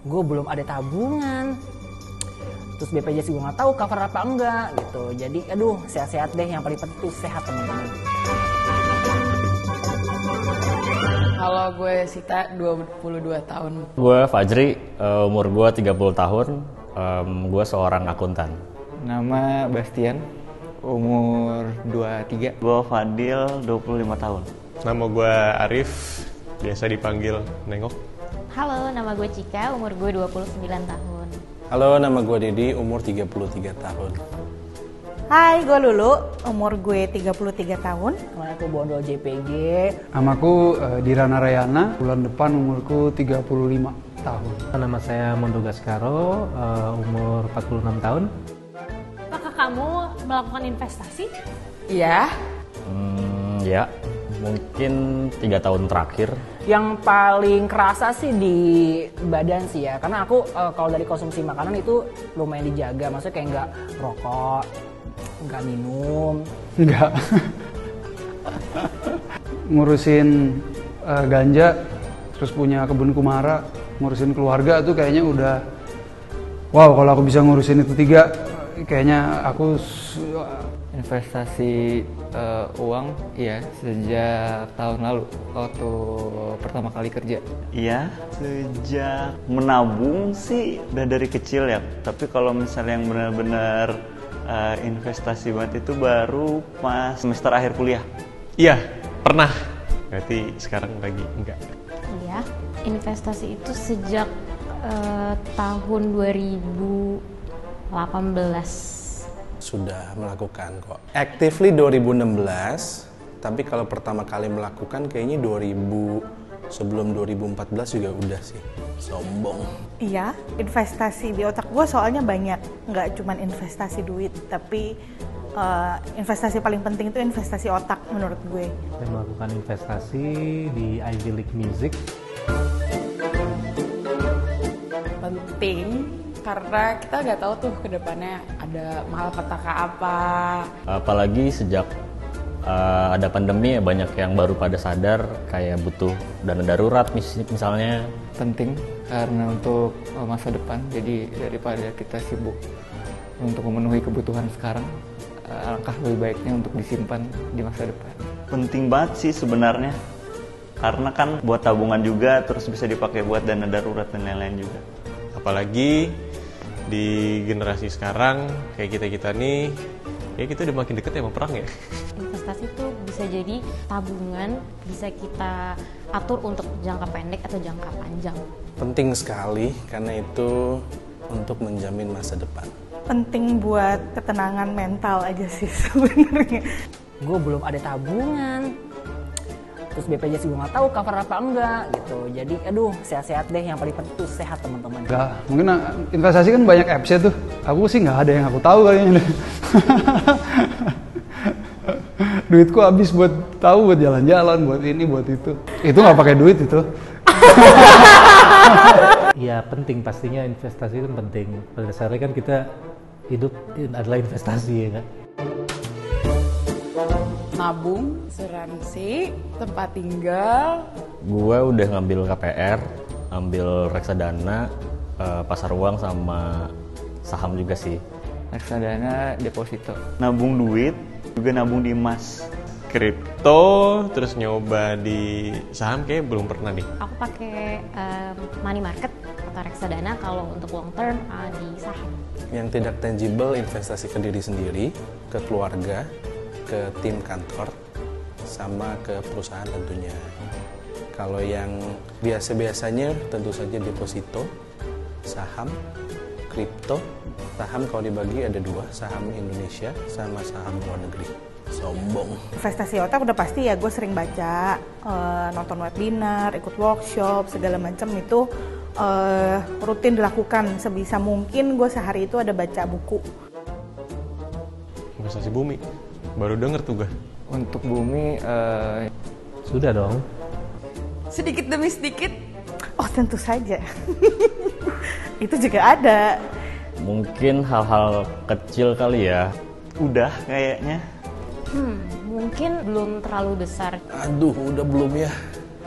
gue belum ada tabungan. Terus BPJS gue nggak tahu cover apa enggak gitu. Jadi aduh, sehat-sehat deh, yang paling penting tuh sehat teman-teman. Halo, gue Sita, 22 tahun. Gue Fajri, umur gue 30 tahun, gue seorang akuntan. Nama Bastian, umur 23. Gue Fadil, 25 tahun. Nama gue Arif, biasa dipanggil Nengok. Halo, nama gue Cika, umur gue 29 tahun. Halo, nama gue Dedi, umur 33 tahun. Hai, gue Lulu, umur gue 33 tahun. Namanya aku Bondol JPG. Namaku Dirana Rayana, bulan depan umurku 35 tahun. Nama saya Mondo Gaskaro, umur 46 tahun. Apakah kamu melakukan investasi? Iya. Ya, mungkin 3 tahun terakhir. Yang paling kerasa sih di badan sih ya, karena aku kalau dari konsumsi makanan itu lumayan dijaga, maksudnya kayak nggak rokok, nggak minum. Enggak. Ngurusin ganja, terus punya kebun kumara, ngurusin keluarga tuh kayaknya udah wow, kalau aku bisa ngurusin itu 3, kayaknya aku Investasi uang, iya, sejak tahun lalu waktu pertama kali kerja. Iya, sejak menabung sih udah dari kecil ya. Tapi kalau misalnya yang benar-benar investasi banget itu baru pas semester akhir kuliah. Iya, pernah. Berarti sekarang lagi enggak. Iya, investasi itu sejak tahun 2018. Sudah melakukan kok. Actively 2016, tapi kalau pertama kali melakukan kayaknya sebelum 2014 juga udah sih. Sombong. Iya, investasi di otak gue soalnya banyak. Nggak cuma investasi duit, tapi investasi paling penting itu investasi otak menurut gue. Saya melakukan investasi di Ivy League Music. Penting karena kita nggak tahu tuh ke depannya ada malapetaka apa. Apalagi sejak ada pandemi ya, banyak yang baru pada sadar kayak butuh dana darurat misalnya. Penting karena untuk masa depan, jadi daripada kita sibuk untuk memenuhi kebutuhan sekarang, alangkah lebih baiknya untuk disimpan di masa depan. Penting banget sih sebenarnya. Karena kan buat tabungan juga, terus bisa dipakai buat dana darurat dan lain-lain juga. Apalagi di generasi sekarang kayak kita nih, ya kita udah makin deket ya sama perang ya. Investasi itu bisa jadi tabungan, bisa kita atur untuk jangka pendek atau jangka panjang. Penting sekali karena itu untuk menjamin masa depan. Penting buat ketenangan mental aja sih sebenarnya. Gue belum ada tabungan. Terus BPJS gue nggak tahu cover apa enggak gitu. Jadi aduh, sehat-sehat deh, yang paling penting tuh sehat teman-teman. enggak. Mungkin investasi kan banyak apps-nya tuh. Aku sih nggak ada yang aku tahu kayaknya. Duitku habis buat buat jalan-jalan, buat ini, buat itu. Itu nggak pakai duit itu. Iya, penting, pastinya investasi itu penting. Pada dasarnya kan kita hidup adalah investasi ya kan. Nabung, asuransi, tempat tinggal. Gue udah ngambil KPR, ambil reksadana, pasar uang sama saham juga sih. Reksadana, deposito. Nabung duit, juga nabung di emas. Kripto, terus nyoba di saham kayak belum pernah nih. Aku pakai money market atau reksadana kalau untuk long term di saham. Yang tidak tangible, investasi ke diri sendiri, ke keluarga, ke tim kantor, sama ke perusahaan tentunya. Kalau yang biasa-biasanya tentu saja deposito, saham, kripto. Saham kalau dibagi ada 2, saham Indonesia sama saham luar negeri. Sombong. Investasi otak udah pasti ya, gue sering baca, nonton webinar, ikut workshop, segala macam itu rutin dilakukan. Sebisa mungkin gue sehari itu ada baca buku. Investasi bumi, baru denger tuh gue. Untuk bumi, Sudah dong. Sedikit demi sedikit. Oh tentu saja. Itu juga ada. Mungkin hal-hal kecil kali ya. Udah kayaknya. Mungkin belum terlalu besar. Aduh, udah belum ya?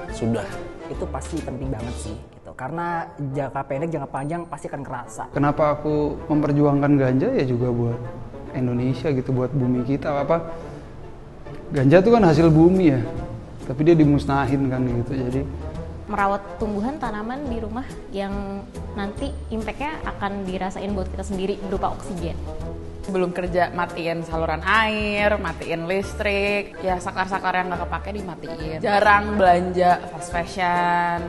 Sudah. Itu pasti penting banget sih gitu. karena jangka pendek jangka panjang pasti akan kerasa. Kenapa aku memperjuangkan ganja ya juga buat Indonesia gitu, buat bumi kita. Ganja itu kan hasil bumi ya, tapi dia dimusnahin kan gitu. Jadi merawat tumbuhan tanaman di rumah yang nanti impact-nya akan dirasain buat kita sendiri berupa oksigen. Sebelum kerja matiin saluran air, matiin listrik, ya saklar-saklar yang nggak kepake dimatiin. Jarang belanja fast fashion.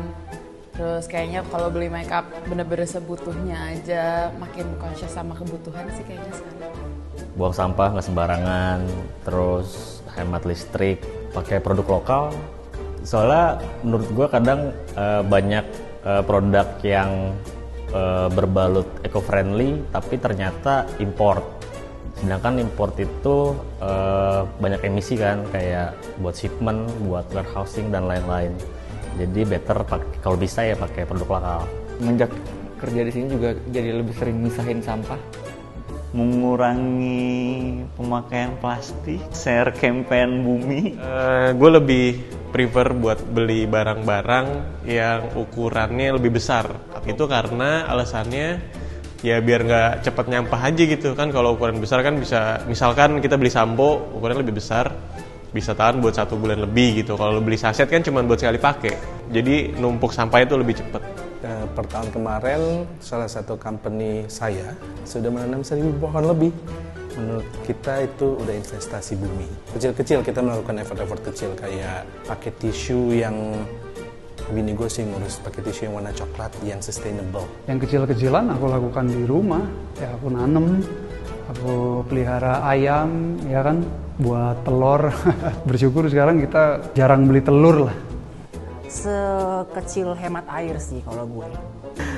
Terus kayaknya kalau beli makeup bener-bener sebutuhnya aja, makin conscious sama kebutuhan sih kayaknya sekarang. Buang sampah nggak sembarangan, terus hemat listrik, pakai produk lokal. Soalnya menurut gue kadang banyak produk yang berbalut eco-friendly tapi ternyata import. Sedangkan import itu banyak emisi kan, kayak buat shipment, buat warehousing dan lain-lain. Jadi better kalau bisa ya pakai produk lokal. Semenjak kerja di sini juga jadi lebih sering misahin sampah. Mengurangi pemakaian plastik, share campaign bumi. Gue lebih prefer buat beli barang-barang yang ukurannya lebih besar. Itu karena alasannya ya biar nggak cepat nyampah aja gitu kan. Kalau ukuran besar kan bisa, misalkan kita beli sampo ukurannya lebih besar, bisa tahan buat 1 bulan lebih gitu. Kalau beli saset kan cuma buat sekali pakai, jadi numpuk sampah itu lebih cepat. Per tahun kemarin salah satu company saya sudah menanam 1.000 pohon lebih. Menurut kita itu udah investasi bumi. Kecil-kecil kita melakukan effort-effort kecil kayak pakai tisu yang bini gue sih ngurus pakai tisu yang warna coklat yang sustainable. Yang kecil-kecilan aku lakukan di rumah, ya aku nanem, aku pelihara ayam, ya kan, buat telur. Bersyukur sekarang kita jarang beli telur lah. Sekecil hemat air sih kalau gue.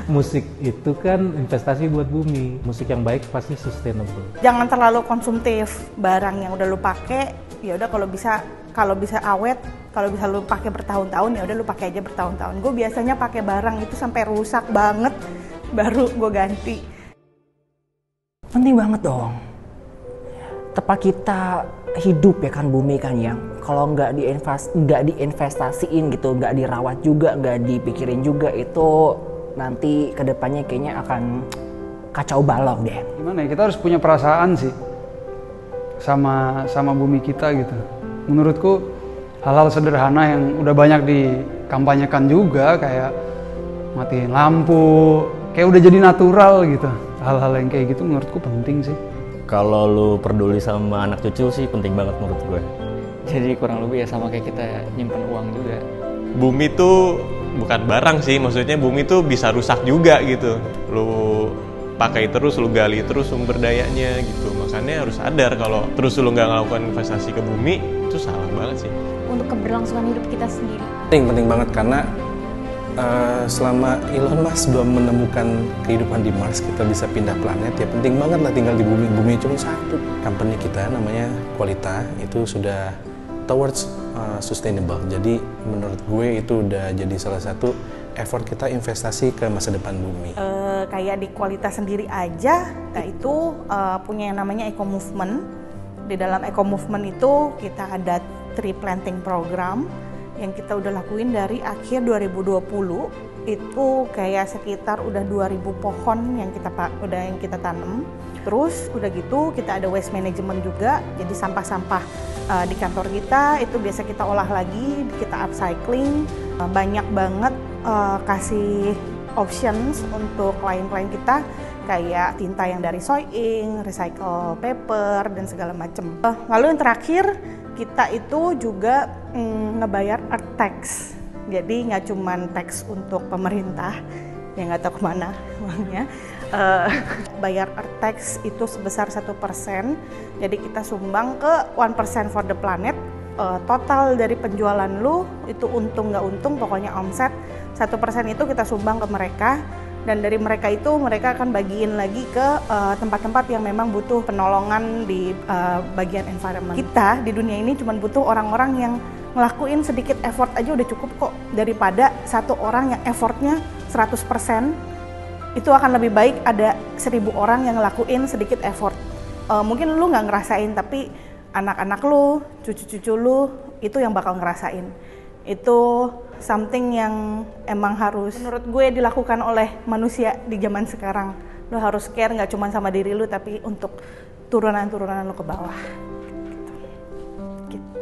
Musik itu kan investasi buat bumi. Musik yang baik pasti sustainable. Jangan terlalu konsumtif barang yang udah lu pakai. Ya udah kalau bisa awet, kalau bisa lu pakai bertahun-tahun ya udah lu pakai aja bertahun-tahun. Gue biasanya pakai barang itu sampai rusak banget baru gue ganti. Penting banget dong. Tempat kita hidup ya kan, bumi kan, yang kalau nggak diinvestasiin gitu, nggak dirawat juga, nggak dipikirin juga, itu nanti kedepannya kayaknya akan kacau balau deh. Gimana ya, kita harus punya perasaan sih sama bumi kita gitu. Menurutku hal-hal sederhana yang udah banyak dikampanyekan juga, kayak matiin lampu, kayak udah jadi natural gitu. Hal-hal yang kayak gitu menurutku penting sih. Kalau lu peduli sama anak cucu sih penting banget menurut gue. Jadi kurang lebih ya sama kayak kita nyimpen uang juga. Bumi tuh bukan barang sih, maksudnya bumi tuh bisa rusak juga gitu. Lu pakai terus, lu gali terus sumber dayanya gitu. Makanya harus sadar kalau terus lu nggak ngelakukan investasi ke bumi, itu salah banget sih. Untuk keberlangsungan hidup kita sendiri. Penting banget karena selama Elon Musk belum menemukan kehidupan di Mars, kita bisa pindah planet, ya penting banget lah tinggal di bumi. Bumi cuma satu. Company kita namanya Qualita itu sudah towards sustainable. Jadi menurut gue itu udah jadi salah satu effort kita investasi ke masa depan bumi. Kayak di Qualita sendiri aja, kita itu punya yang namanya Eco Movement. Di dalam Eco Movement itu kita ada tree planting program yang kita udah lakuin dari akhir 2020. Itu kayak sekitar udah 2.000 pohon yang kita tanam. Terus udah gitu kita ada waste management juga. Jadi sampah-sampah di kantor kita itu biasa kita olah lagi, kita upcycling. Banyak banget kasih options untuk klien-klien kita, kayak tinta yang dari soy ink, recycle paper, dan segala macam. Lalu yang terakhir, kita itu juga ngebayar earth tax. Jadi nggak cuman tax untuk pemerintah, yang nggak tahu kemana uangnya. Bayar earth tax itu sebesar 1%. Jadi kita sumbang ke 1% for the planet. Total dari penjualan lu, itu untung nggak untung, pokoknya omset, 1% itu kita sumbang ke mereka. Dan dari mereka itu mereka akan bagiin lagi ke tempat-tempat yang memang butuh penolongan di bagian environment. Kita di dunia ini cuma butuh orang-orang yang ngelakuin sedikit effort aja udah cukup kok, daripada satu orang yang effortnya 100%. Itu akan lebih baik ada 1.000 orang yang ngelakuin sedikit effort. Mungkin lu nggak ngerasain, tapi anak-anak lu, cucu-cucu lu itu yang bakal ngerasain. Itu something yang emang harus menurut gue dilakukan oleh manusia di zaman sekarang. Lo harus care nggak cuma sama diri lo, tapi untuk turunan-turunan lo ke bawah. Gitu.